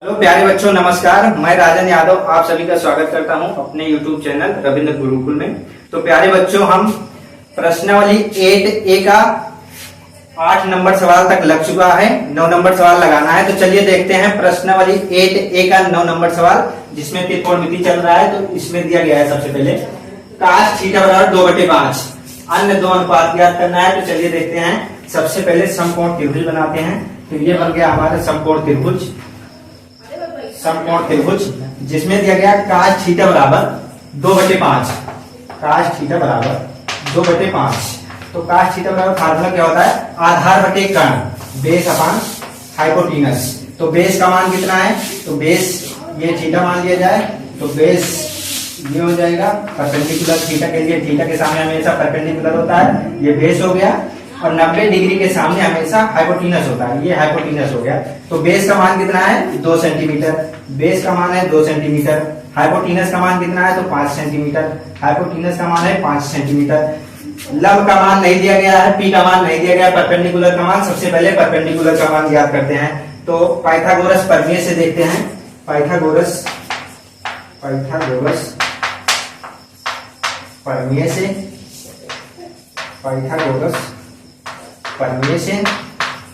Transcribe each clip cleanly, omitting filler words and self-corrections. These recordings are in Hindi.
हेलो प्यारे बच्चों, नमस्कार। मैं राजन यादव आप सभी का स्वागत करता हूं अपने YouTube चैनल रविंद्र गुरुकुल में। तो प्यारे बच्चों, हम प्रश्नावली 8A का 8 नंबर सवाल तक लग चुका है। 9 नंबर सवाल लगाना है। तो चलिए देखते हैं प्रश्नावली 8A का 9 नंबर सवाल, जिसमें त्रिकोणमिति चल रहा है। तो इसमें दिया गया है सबसे पहले cos थीटा बराबर 2/5, अन्य दो अनुपात ज्ञात करना है। तो चलिए देखते हैं। सबसे पहले समकोण त्रिभुज बनाते हैं। तो ये बन गया हमारा समकोण त्रिभुज, जिसमें दिया गया cos थीटा बराबर 2/5, cos थीटा बराबर 2/5। तो cos थीटा बराबर फार्मूला क्या होता है? आधार बटे कर्ण, बेस अपान हाइपोटेनस। तो बेस का मान कितना है? तो बेस ये थीटा मान लिया जाए। तो बेस ये हो जाएगा परपेंडिकुलर थीटा के लिए, थीटा के सामने हमेशा परपेंडिकुलर होता है, ये बेस हो गया। और 90 डिग्री के सामने हमेशा हाइपोटेनस होता है, ये हाइपोटेनस हो गया। तो बेस का मान कितना है? 2 सेंटीमीटर। बेस का मान है 2 सेंटीमीटर। हाइपोटेनस का मान कितना है? तो 5 सेंटीमीटर। हाइपोटेनस का मान है 5 सेंटीमीटर। लंब का मान नहीं दिया गया है, पी का मान नहीं दिया गया, परपेंडिकुलर का मान। सबसे पहले परपेंडिकुलर का मान याद करते हैं। तो पाइथागोरस प्रमेय से देखते हैं। पाइथागोरस प्रमेय से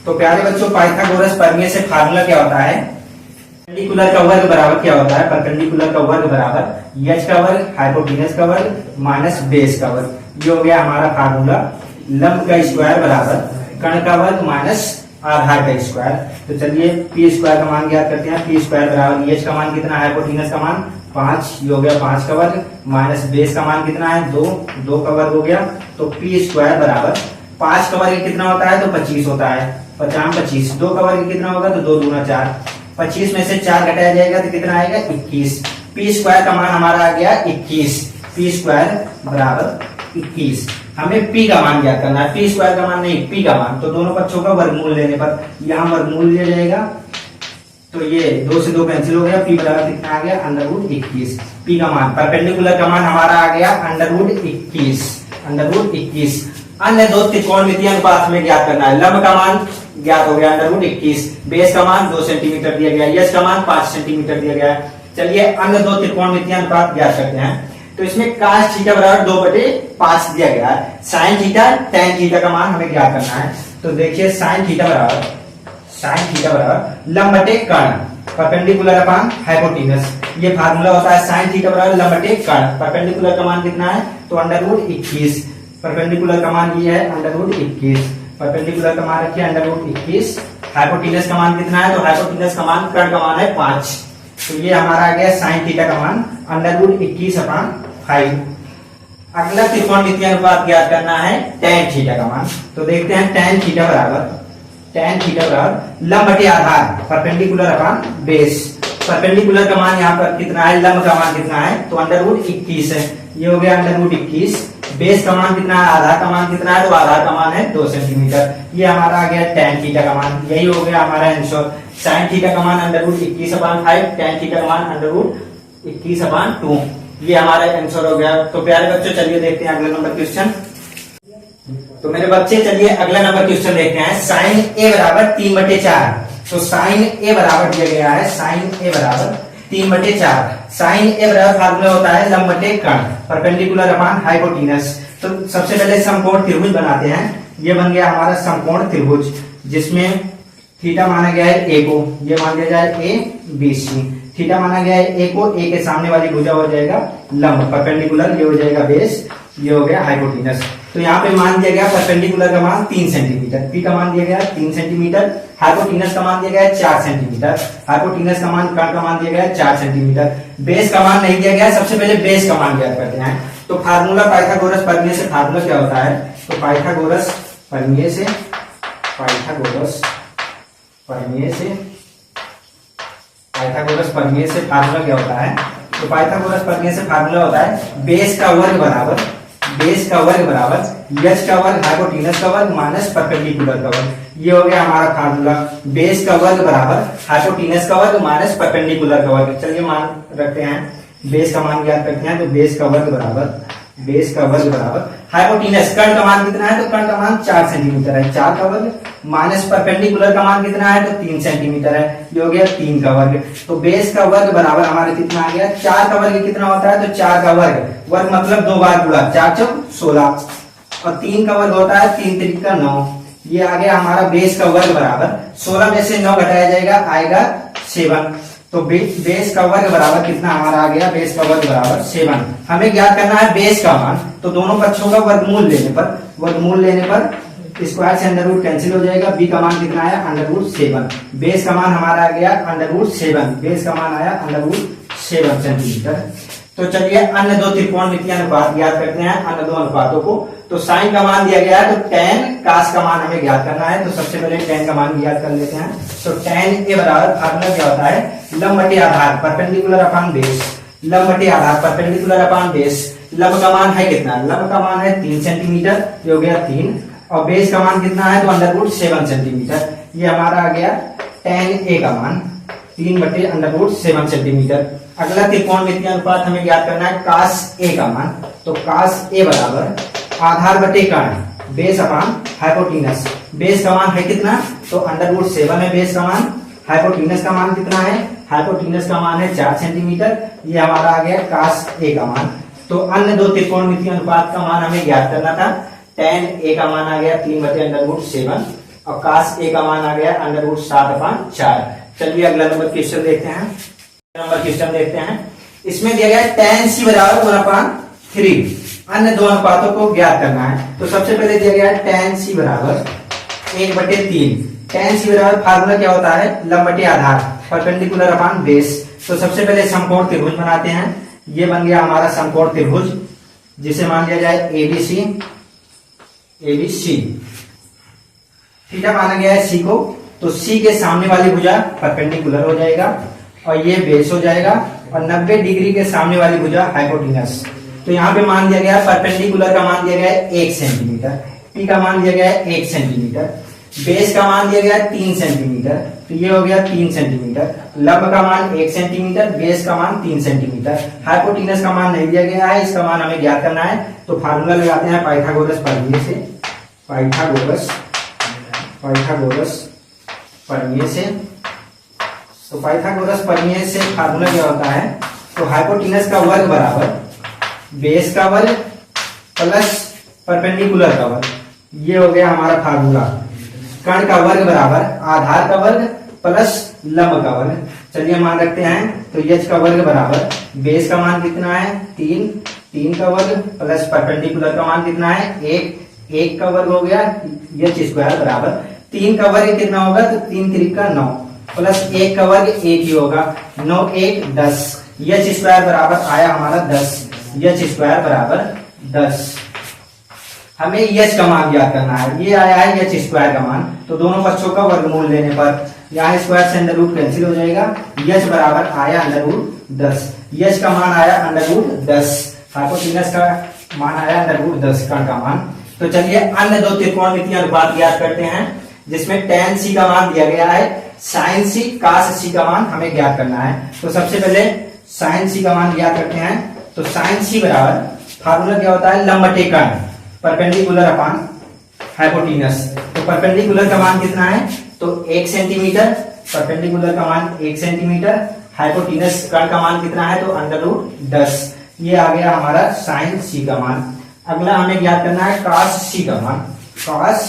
तो प्यारे बच्चों, पाइथागोरस प्रमेय से फार्मूला क्या होता है? परपेंडिकुलर का वर्ग बराबर क्या होता है? परपेंडिकुलर का वर्ग बराबर एच का वर्ग हाइपोटेनस का वर्ग माइनस बेस का वर्ग। ये हो गया हमारा फार्मूला। लंब का स्क्वायर बराबर कर्ण का वर्ग माइनस आधार का स्क्वायर। तो चलिए पी स्क्वायर का मान ज्ञात करते हैं। पी स्क्वायर बराबर एच का मान कितना है? हाइपोटेनस का मान 5, ये हो गया 5 का वर्ग माइनस बेस का मान कितना है? 2 का वर्ग हो गया। तो पी स्क्वायर बराबर 5 का वर्ग कितना होता है? तो 25 होता है। 50-25। 2 का वर्ग कितना होगा? तो 2 दूना 4। 25 में से 4 घटाया जाएगा तो कितना आएगा? 21। पी स्क्वायर का मान हमारा आ गया 21। पी स्क्वायर बराबर 21। हमें पी का मान ज्ञात करना है, पी स्क्वायर का मान नहीं, पी का मान। तो दोनों पक्षों का वर्गमूल लेने पर यहाँ वर्गमूल लिया जाएगा। तो ये 2 से 2 कैंसिल हो गया। पी बराबर कितना आ गया? √21। पी का मान, परपेंडिकुलर का मान हमारा आ गया √21। अन्य दो त्रिकोणमितीय अनुपात में ज्ञात करना है। लंब का मान ज्ञात हो गया √21, बेस का मान 2 सेंटीमीटर दिया गया, यश का मान 5 सेंटीमीटर दिया गया है। चलिए अन्य दो त्रिकोणमितीय अनुपात ज्ञात करते हैं। तो इसमें cos थीटा बराबर 2/5 दिया गया है। sin थीटा tan थीटा का मान हमें ज्ञात करना है। तो देखिए sin थीटा बराबर लंब बटे कर्ण, परपेंडिकुलर अपॉन हाइपोटेनस। ये फार्मूला होता है sin थीटा बराबर लंब बटे कर्ण। परपेंडिकुलर का मान कितना है? तो √21। परपेंडिकुलर का मान ये है √21। परपेंडिकुलर का मान रखिए √21। हाइपोटेनस का मान कितना है? तो हाइपोटेनस का मान कर्ण का मान है 5। तो ये हमारा आ गया sin थीटा का मान √21/5। अगला त्रिकोणमितीय अनुपात ज्ञात करना है tan थीटा का मान। तो देखते हैं tan थीटा बराबर लंब बटे आधार, परपेंडिकुलर अपॉन बेस। परपेंडिकुलर का मान यहाँ पर कितना है? लंब का मान कितना है? तो √21 है, ये हो गया √21। बेस का मान कितना है? आधार का मान कितना है? तो आधार का मान है 2 सेंटीमीटर। ये हमारा आ गया tan थीटा का मान। यही हो गया हमारा आंसर। sin थीटा का मान √21/5, tan थीटा का मान √21/2। ये हमारा आंसर हो गया। तो प्यारे बच्चों, चलिए देखते हैं अगला नंबर क्वेश्चन। तो मेरे बच्चे, चलिए अगला नंबर क्वेश्चन देखते हैं। sin a बराबर 3/4। तो sin a बराबर दिया गया है, sin a बराबर 3/4। sin a बराबर फार्मूला होता है लंब बटे कर्ण, परपेंडिकुलर अपॉन हाइपोटेनस। तो सबसे पहले समकोण त्रिभुज बनाते हैं। ये बन गया हमारा समकोण त्रिभुज, जिसमें थीटा माना गया है a को, ये मान लिया जाए a b c। थीटा माना गया है a को, a के सामने वाली भुजा हो जाएगा लंब, परपेंडिकुलर ये हो जाएगा बेस, ये हो गया हाइपोटेनस। तो यहाँ पे मान दिया गया परपेंडिकुलर का मान 3 सेंटीमीटर, पी का मान दिया गया 3 सेंटीमीटर, हाइपोटेनस का मान दिया गया 4 सेंटीमीटर, हाइपोटेनस का मान कर्ण का मान दिया गया 4 सेंटीमीटर। बेस का मान नहीं दिया गया। सबसे पहले बेस का मान ज्ञात करते हैं। तो फार्मूला पाइथागोरस प्रमेय से फार्मूला क्या होता है? तो पाइथागोरस प्रमेय से फार्मूला क्या होता है? तो पाइथागोरस प्रमेय से फार्मूला होता है बेस का वर्ग बराबर यच का वर्ग हाइपोटेनस का वर्ग माइनस परपेंडिकुलर का वर्ग। ये हो गया हमारा फार्मूला। बेस का वर्ग बराबर हाइपोटेनस का वर्ग माइनस परपेंडिकुलर का वर्ग। चलिए मान रखते हैं, बेस का मान ज्ञात करते हैं। तो बेस का वर्ग बराबर बेस का वर्ग बराबर हाइपोटेनस, कर्ण का मान कितना है, तो कर्ण का मान 4 सेंटीमीटर है, 4 का वर्ग माइनस परपेंडिकुलर का मान कितना है, तो 3 सेंटीमीटर है, ये हो गया 3 का वर्ग। तो बेस का वर्ग बराबर हमारे कितना आ गया, 4 का वर्ग कितना होता है, तो 4 का वर्ग, वर्ग मतलब 2 बार गुणा, 4 चौक 16, और 3 का वर्ग होता है 3 3 का 9, ये आ गया हमारा बेस का वर्ग बराबर 16 में से 9 घटाया जाएगा, आएगा 7। तो बेस का वर्ग बराबर कितना हमारा आ गया, बेस का वर्ग बराबर 7। हमें ज्ञात करना है बेस का मान, तो दोनों पक्षों का वर्गमूल लेने पर स्क्वायर से अंडर रूट कैंसिल हो जाएगा, बी का मान कितना आया, अंडर रूट 7। बेस का मान हमारा आ गया अंडर रूट 7, बेस का मान आया अंडर रूट 7 सेंटीमीटर। तो चलिए अन्य दो त्रिकोणमितीय अनुपात ज्ञात करते हैं, अन्य दो अनुपातों को। तो साइन का मान दिया गया है, तो tan cos का मान हमें ज्ञात करना है। तो सबसे पहले tan का मान ज्ञात कर लेते हैं। तो tan ए बराबर फार्मूला क्या होता है, लंब बटे आधार परपेंडिकुलर अपॉन बेस, लंब बटे आधार परपेंडिकुलर अपॉन बेस। लंब का मान है कितना, लंब का मान है 3 सेंटीमीटर, ये हो गया 3, और बेस का मान कितना है, तो अंडर रूट 7 सेंटीमीटर। ये हमारा आ गया tan ए का मान 3 बटे अंडर रूट 7 सेंटीमीटर। अगला त्रिकोणमितीय अनुपात हमें ज्ञात करना है cos ए का मान। तो cos ए बराबर आधार बटे कर्ण बेस अपॉन हाइपोटेनस। बेस का मान है कितना, तो अंडर रूट 7 है बेस का मान। हाइपोटेनस का मान कितना है, हाइपोटेनस का मान है 4 सेंटीमीटर। ये हमारा आ गया cos ए का मान। तो अन्य दो त्रिकोणमितीय अनुपात का मान हमें ज्ञात करना था। tan ए का मान आ गया 3 बटे अंडर रूट 7, और cos ए का मान आ गया अंडर रूट 7/4। चलिए अगला नंबर क्वेश्चन देखते हैं। नंबर क्वेश्चन देखते हैं, इसमें दिया गया है tan c बराबर 1/3। अन्य दो अनुपातों को ज्ञात करना है। तो सबसे पहले दिया गया है tan c बराबर 1/3। tan c बराबर फार्मूला क्या होता है, लंब बटे आधार परपेंडिकुलर अपॉन बेस। तो सबसे पहले समकोण त्रिभुज बनाते हैं। ये बन गया हमारा समकोण त्रिभुज, जिसे मान लिया जाए ABC, ABC थीटा माना गया है C को। तो C के सामने वाली भुजा परपेंडिकुलर हो जाएगा, और ये बेस हो जाएगा, और 90 डिग्री के सामने वाली भुजा हाइपोटेनस। तो यहाँ पे मान दिया गया है, परपेंडिकुलर का मान दिया गया है 1 सेंटीमीटर, P का मान दिया गया है 1 सेंटीमीटर, बेस का मान दिया गया है 3 सेंटीमीटर। तो ये हो गया 3 सेंटीमीटर। लंब का मान 1 सेंटीमीटर, बेस का मान 3 सेंटीमीटर। हाइपोटेनस का मान नहीं दिया गया है, इसका मान हमें ज्ञात करना है। तो फार्मूला लगाते हैं पाइथागोरस प्रमेय से, पाइथागोरस प्रमेय से। तो पाइथागोरस प्रमेय से फार्मूला क्या होता है, तो हाइपोटेनस का वर्ग बराबर बेस का वर्ग प्लस परपेंडिकुलर का वर्ग, ये हो गया हमारा फार्मूला। कर्ण का वर्ग बराबर आधार का वर्ग प्लस लंब का वर्ग। चलिए मान रखते हैं। तो h का वर्ग बराबर बेस का मान कितना है 3, 3 का वर्ग प्लस परपेंडिकुलर का मान कितना है 1, 1 का वर्ग हो गया, h स्क्वायर बराबर 3 का वर्ग कितना होगा, तो 3 3 का 9 प्लस 1 का वर्ग 1 ही होगा, 9 1 10। h स्क्वायर बराबर आया हमारा 10, h स्क्वायर बराबर 10। हमें h का मान ज्ञात करना है। ये आया है h स्क्वायर का मान। तो दोनों पक्षों का वर्गमूल लेने पर यहाँ स्क्वायर से अंडर रूट कैंसिल हो जाएगा, h बराबर आया अंडर रूट 10। h का मान आया अंडर रूट 10, हाइपोटेनस का मान आया अंडर रूट 10 का मान। तो चलिए अन्य दो त्रिकोणमितीय अनुपात ज्ञात करते हैं, जिसमें tan c का मान दिया गया है, sin c cos c का मान हमें ज्ञात करना है। तो सबसे पहले sin c का मान ज्ञात करते हैं। तो sin c बराबर फार्मूला क्या होता है, लंब बटे कर्ण परपेंडिकुलर अपॉन हाइपोटेनस। तो परपेंडिकुलर का मान कितना है, तो 1 सेंटीमीटर, परपेंडिकुलर का मान 1 सेंटीमीटर, हाइपोटेनस कर्ण का मान कितना है, तो अंडर रूट 10। ये आ गया हमारा sin c का मान। अगला हमें ज्ञात करना है cos c का मान, cos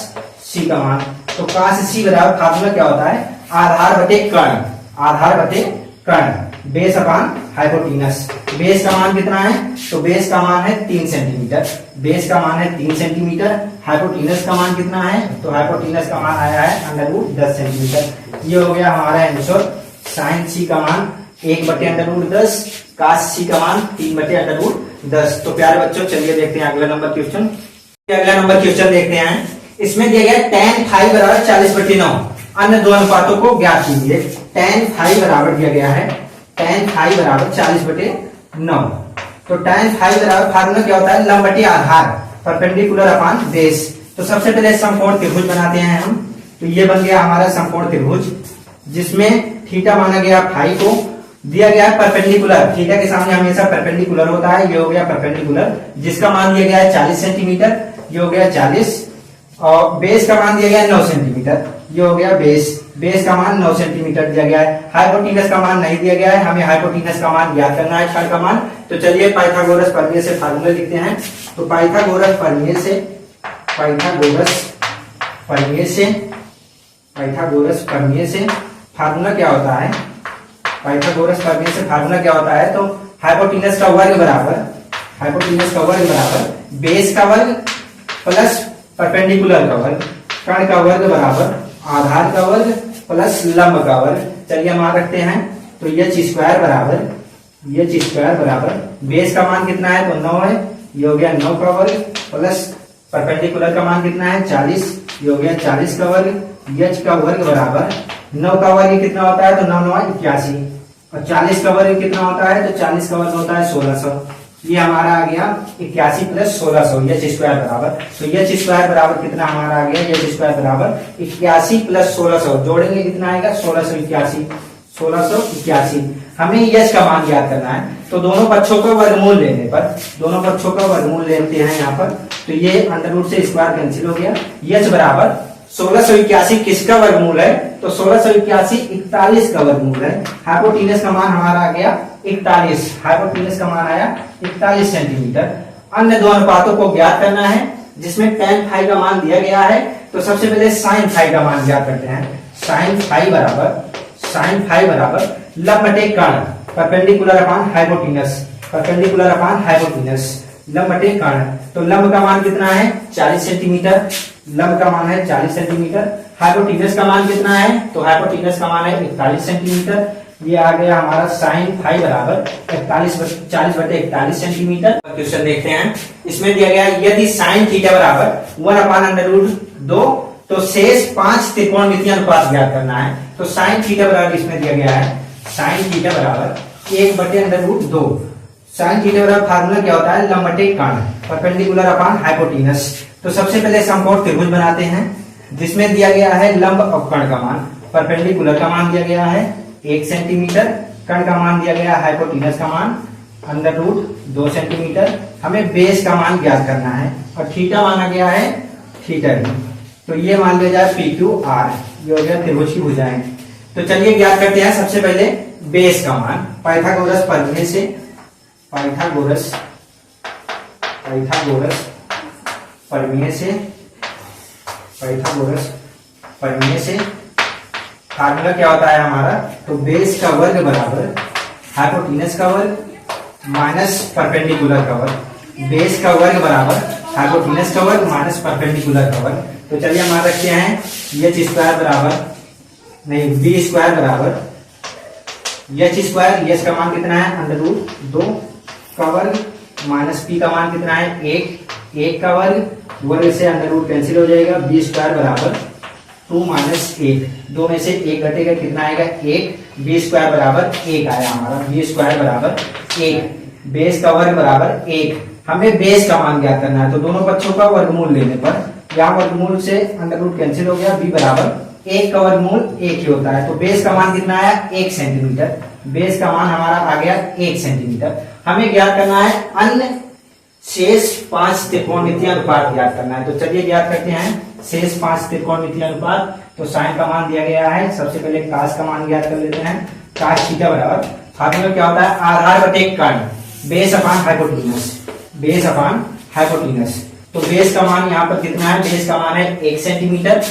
c का मान। तो cos c बराबर फार्मूला क्या होता है, आधार बटे कर्ण, आधार बटे कर्ण बेस अपॉन हाइपोटेनस। बेस का मान कितना है, तो बेस का मान है 3 सेंटीमीटर, बेस का मान है 3 सेंटीमीटर। हाइपोटेनस का मान कितना है, तो हाइपोटेनस का मान आया है अंडर रूट 10 सेंटीमीटर। ये हो गया हमारा आंसर। sin c का मान 1 बटे अंडर रूट 10, cos c का मान 3 बटे अंडर रूट 10। तो प्यारे बच्चों चलिए देखते हैं अगला नंबर क्वेश्चन। अगला नंबर क्वेश्चन देखते हैं। इसमें दिया गया tan फाइव बराबर 40/9। अन्य दो अनुपातों को ज्ञात कीजिए। tan फाइव बराबर दिया गया है, tan फाइव बराबर 40/9। तो tan फाइव बराबर फार्मूला क्या होता है, लंब बटे आधार परपेंडिकुलर अपॉन बेस। तो सबसे पहले समकोण त्रिभुज बनाते हैं हम। तो ये बन गया हमारा समकोण त्रिभुज, जिसमें थीटा माना गया फाइव को, दिया गया है परपेंडिकुलर, थीटा के सामने हमेशा परपेंडिकुलर होता है, ये हो गया परपेंडिकुलर, जिसका मान दिया गया है 40 सेंटीमीटर, ये हो गया 40, और बेस का मान दिया गया है 9 सेंटीमीटर, ये हो गया बेस का मान 9 सेंटीमीटर दिया गया है। हाइपोटेनस का मान नहीं दिया गया है, हमें हाइपोटेनस का मान ज्ञात करना है, कण का मान। तो चलिए पाइथागोरस प्रमेय से फार्मूला लिखते हैं। तो पाइथागोरस प्रमेय से फार्मूला क्या होता है, पाइथागोरस प्रमेय से फार्मूला क्या होता है, तो हाइपोटेनस का वर्ग बराबर बेस का वर्ग प्लस परपेंडिकुलर का वर्ग, कण का वर्ग बराबर आधार का वर्ग प्लस लंब का वर्ग। चलिए हम रखते हैं, तो एच स्क्वायर बराबर बेस का मान कितना है, तो 9 है, ये हो गया 9 का वर्ग, प्लस परपेंडिकुलर का मान कितना है 40, ये हो गया 40 का वर्ग, एच का वर्ग बराबर 9 का वर्ग कितना होता है, तो 9 9 81, और 40 का वर्ग कितना होता है, तो 40 का वर्ग होता है 1600। ये हमारा आ गया 81 प्लस 1600, एच स्क्वायर बराबर, तो एच स्क्वायर बराबर कितना हमारा आ गया, एच स्क्वायर बराबर 81 प्लस 1600, जोड़ेंगे कितना आएगा 1681। हमें एच का मान ज्ञात करना है, तो दोनों पक्षों का वर्गमूल लेते हैं यहाँ पर, तो ये अंडर रूट से स्क्वायर कैंसिल हो गया। एच बराबर 1681 किसका वर्गमूल है, तो 1681 41 का वर्गमूल है। हाइपोटेनस का मान हमारा आ गया 41, हाइपोटेनस का मान आया 41 सेंटीमीटर। अन्य दो अनुपातों को ज्ञात करना है, जिसमें tan फाई का मान दिया गया है, तो सबसे पहले sin फाई का मान ज्ञात करते हैं। sin फाई बराबर लंब बटे कण, परपेंडिकुलर अपॉन हाइपोटेनस, लंब बटे कण। तो लंब का मान कितना है 40 सेंटीमीटर, लंब का मान है 40 सेंटीमीटर। हाइपोटेनस का मान कितना है, तो हाइपोटेनस का मान है 41 सेंटीमीटर। ये आ गया हमारा sin फाई बराबर 40 बटे 41 सेंटीमीटर। क्वेश्चन देखते हैं, इसमें दिया गया यदि sin थीटा बराबर 1/√2, तो शेष 5 त्रिकोणमितीय अनुपात ज्ञात करना है। तो sin थीटा बराबर इसमें दिया गया है, sin थीटा बराबर 1/√2। sin थीटा बराबर फार्मूला क्या होता है, लंब बटे कण, परपेंडिकुलर अपॉन हाइपोटेनस। तो सबसे पहले समकोण त्रिभुज बनाते हैं, जिसमें दिया गया है लंब और कण का मान, परपेंडिकुलर का मान दिया गया है 1 सेंटीमीटर, कण का मान दिया गया हाइपोटेनस का मान √2 सेंटीमीटर। हमें बेस का मान ज्ञात करना है, और थीटा माना गया है थीटा डी, तो ये मान लिया जाए PQR, ये हो गया त्रिभुज की भुजाएं। तो चलिए ज्ञात करते हैं सबसे पहले बेस का मान, पाइथागोरस प्रमेय से फार्मूला क्या होता है हमारा, तो बेस का वर्ग बराबर हाइपोटेनस का वर्ग माइनस परपेंडिकुलर का वर्ग, बेस का वर्ग बराबर हाइपोटेनस का वर्ग माइनस परपेंडिकुलर का वर्ग। तो चलिए हम रखते हैं एच स्क्वायर बराबर बी स्क्वायर बराबर एच स्क्वायर, एच का मान कितना है √2 का वर्ग माइनस पी का मान कितना है 1 का वर्ग से √2 कैंसिल हो जाएगा। बी स्क्वायर बराबर 2 - 1, 2 में से 1 घटेगा, कितना आएगा 1। बी स्क्वायर बराबर 1 आया हमारा, बी स्क्वायर बराबर 1, बेस का वर्ग बराबर 1। हमें बेस का मान ज्ञात करना है, तो दोनों पक्षों का वर्गमूल लेने पर यहाँ वर्गमूल से √2 कैंसिल हो गया, बी बराबर 1 का वर्गमूल 1 ही होता है। तो बेस का मान कितना आया 1 सेंटीमीटर, बेस का मान हमारा आ गया 1 सेंटीमीटर। हमें ज्ञात करना है अन्य शेष 5 त्रिकोणमितीय अनुपात ज्ञात करना है। तो चलिए ज्ञात करते हैं शेष 5 त्रिकोणमितीय अनुपात। तो साइन का मान दिया गया है, सबसे पहले कास का मान ज्ञात कर लेते हैं। कास थीटा बराबर फार्मूला क्या होता है, आधार बटे कण, बेस अपॉन हाइपोटेनस। तो बेस का मान यहाँ पर कितना है, बेस का मान है 1 सेंटीमीटर,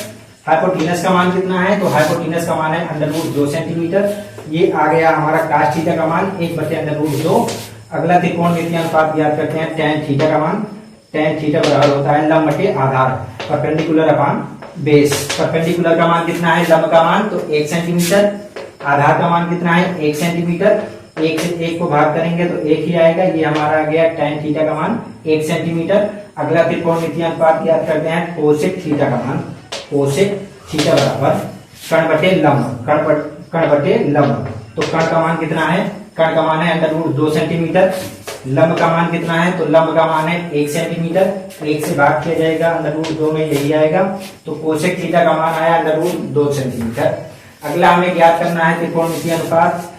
हाइपोटेनस का मान कितना है, तो हाइपोटेनस का मान है √2 सेंटीमीटर। ये आ गया हमारा कास थीटा का मान 1/√2। अगला त्रिकोणमितीय अनुपात ज्ञात करते हैं tan थीटा का मान। tan थीटा बराबर होता है लंब बटे आधार, परपेंडिकुलर अपॉन बेस। परपेंडिकुलर का मान कितना है, लंब का मान तो 1 सेंटीमीटर, आधार का मान कितना है 1 सेंटीमीटर। 1 से 1 को भाग करेंगे तो 1 ही आएगा, ये हमारा आ गया tan थीटा का मान 1 सेंटीमीटर। अगला त्रिकोणमितीय अनुपात ज्ञात करते हैं कोसेक थीटा का मान। कोसेक थीटा बराबर कण बटे लंब। तो कण का मान कितना है, कण का मान है √2 सेंटीमीटर, लंब का मान कितना है, तो लंब का मान है 1 सेंटीमीटर। 1 से भाग किया जाएगा, √2 में यही आएगा, तो कोसेक थीटा का मान आया √2 सेंटीमीटर। अगला हमें ज्ञात करना है त्रिकोणमितीय अनुपात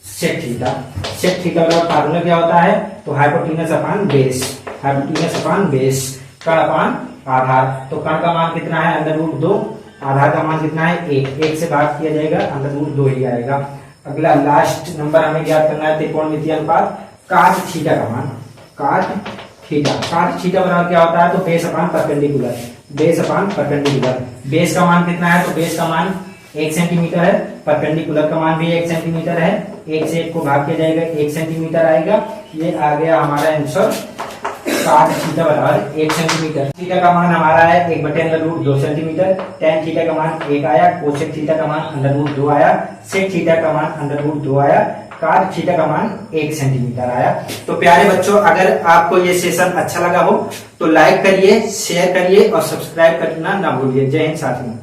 सेक थीटा। सेक थीटा बराबर फार्मूला क्या होता है, तो हाइपोटेन्यूज अपान बेस, हाइपोटेन्यूज अपान बेस, कण अपान आधार। तो कण का मान कितना है, √2, आधार का मान कितना है 1, 1 से भाग किया जाएगा, √2 ही आएगा। अगला लास्ट नंबर हमें ज्ञात करना है त्रिकोणमितीय अनुपात काट थीटा का मान, काट थीटा। काट थीटा बराबर क्या होता है, तो base upon perpendicular, base upon perpendicular. Base का मान कितना है, तो बेस का मान 1 सेंटीमीटर है, परपेंडिकुलर का मान भी 1 सेंटीमीटर है, 1 से 1 को भाग किया जाएगा, 1 सेंटीमीटर आएगा। ये आ गया हमारा आंसर, काट थीटा बराबर 1 सेंटीमीटर। थीटा का मान हमारा है 1/√2 सेंटीमीटर, tan थीटा का मान 1 आया, कोसेक थीटा का मान √2 आया, सेक थीटा का मान √2 आया, काट थीटा का मान 1 सेंटीमीटर आया। तो प्यारे बच्चों, अगर आपको ये सेशन अच्छा लगा हो तो लाइक करिए, शेयर करिए और सब्सक्राइब करना ना भूलिए। जय हिंद साथियों।